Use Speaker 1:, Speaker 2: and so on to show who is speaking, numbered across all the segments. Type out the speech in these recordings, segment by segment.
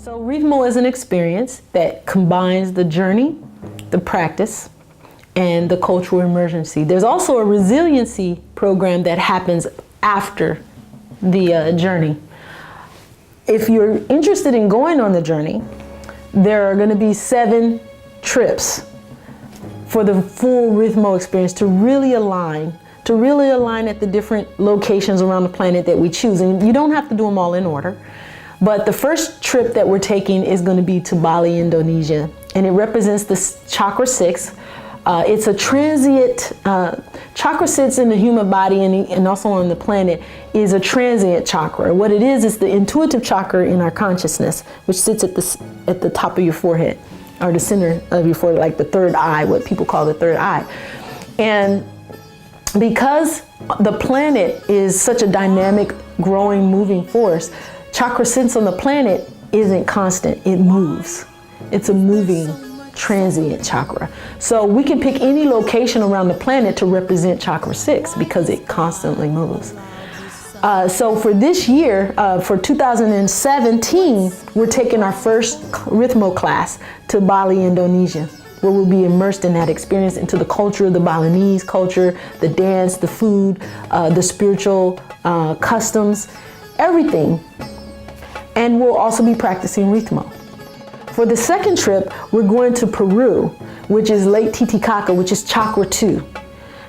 Speaker 1: So RITMO is an experience that combines the journey, the practice, and the cultural immersion. There's also a resiliency program that happens after the journey. If you're interested in going on the journey, there are going to be 7 trips for the full RITMO experience to really align at the different locations around the planet that we choose. And you don't have to do them all in order. But the first trip that we're taking is going to be to Bali, Indonesia. And it represents the chakra 6. It's a transient, chakra sits in the human body and also on the planet is a transient chakra. What it is the intuitive chakra in our consciousness, which sits at the top of your forehead, or the center of your forehead, like the third eye, what people call the third eye. And because the planet is such a dynamic, growing, moving force, chakra sits on the planet isn't constant, it moves. It's a moving, transient chakra. So we can pick any location around the planet to represent chakra 6 because it constantly moves. So for this year, for 2017, we're taking our first RITMO class to Bali, Indonesia, where we'll be immersed in that experience, into the culture, the Balinese culture, the dance, the food, the spiritual customs, everything. And we'll also be practicing RITMO. For the second trip, we're going to Peru, which is Lake Titicaca, which is chakra 2.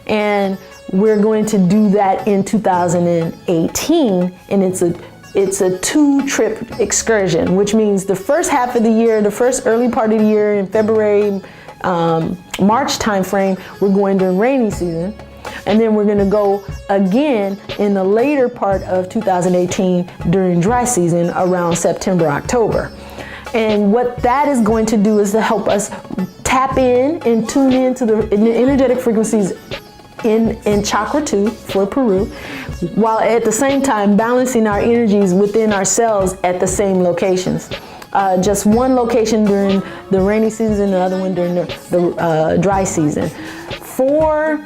Speaker 1: And we're going to do that in 2018, and it's a 2-trip excursion, which means the first half of the year, the first early part of the year in February, March timeframe, we're going during rainy season. And then we're going to go again in the later part of 2018 during dry season around September, October. And what that is going to do is to help us tap in and tune into the energetic frequencies in chakra 2 for Peru, while at the same time balancing our energies within ourselves at the same locations. Just one location during the rainy season, the other one during the dry season. For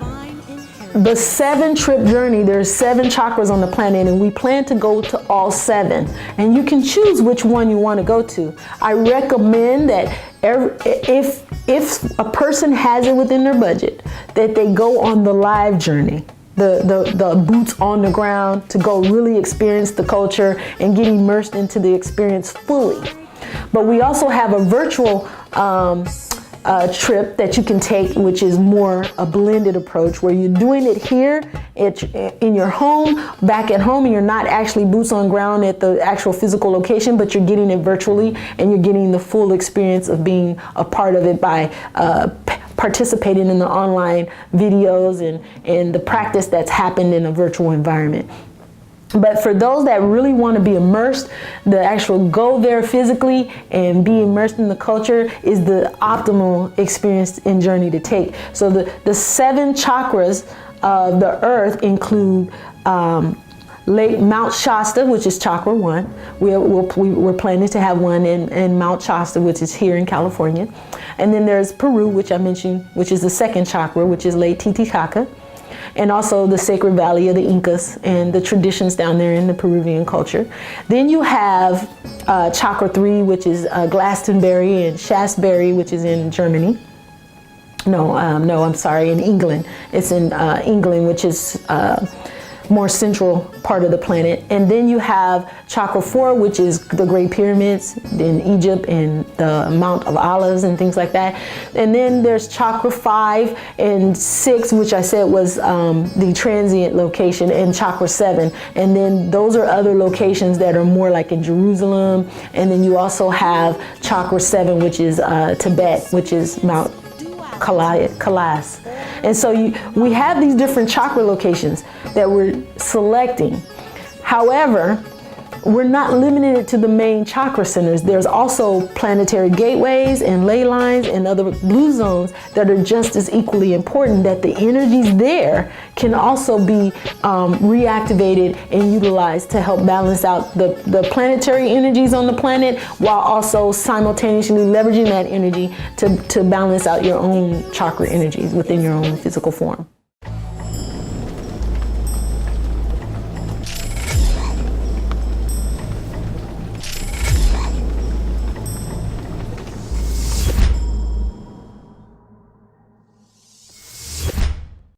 Speaker 1: the 7-trip journey, there's 7 chakras on the planet, and we plan to go to all 7. And you can choose which one you want to go to. I recommend that if a person has it within their budget, that they go on the live journey, the boots on the ground, to go really experience the culture and get immersed into the experience fully. But we also have a virtual trip that you can take, which is more a blended approach, where you're doing it here in your home, back at home, and you're not actually boots on ground at the actual physical location, but you're getting it virtually, and you're getting the full experience of being a part of it by participating in the online videos and the practice that's happened in a virtual environment. But for those that really want to be immersed, the actual go there physically and be immersed in the culture is the optimal experience and journey to take. So the 7 chakras of the earth include Mount Shasta, which is chakra 1. We're planning to have one in Mount Shasta, which is here in California. And then there's Peru, which I mentioned, which is the 2nd chakra, which is Lake Titicaca. And also the Sacred Valley of the Incas and the traditions down there in the Peruvian culture. Then you have chakra 3, which is Glastonbury, and Shaftesbury, which is in Germany. I'm sorry, in England. It's in England, which is more central part of the planet. And then you have chakra 4, which is the Great Pyramids in Egypt and the Mount of Olives and things like that. And then there's chakra 5 and 6, which I said was the transient location, and chakra 7. And then those are other locations that are more like in Jerusalem. And then you also have chakra 7, which is Tibet, which is Mount Kailas. And so we have these different chakra locations that we're selecting. However, we're not limited to the main chakra centers. There's also planetary gateways and ley lines and other blue zones that are just as equally important, that the energies there can also be reactivated and utilized to help balance out the planetary energies on the planet, while also simultaneously leveraging that energy to balance out your own chakra energies within your own physical form.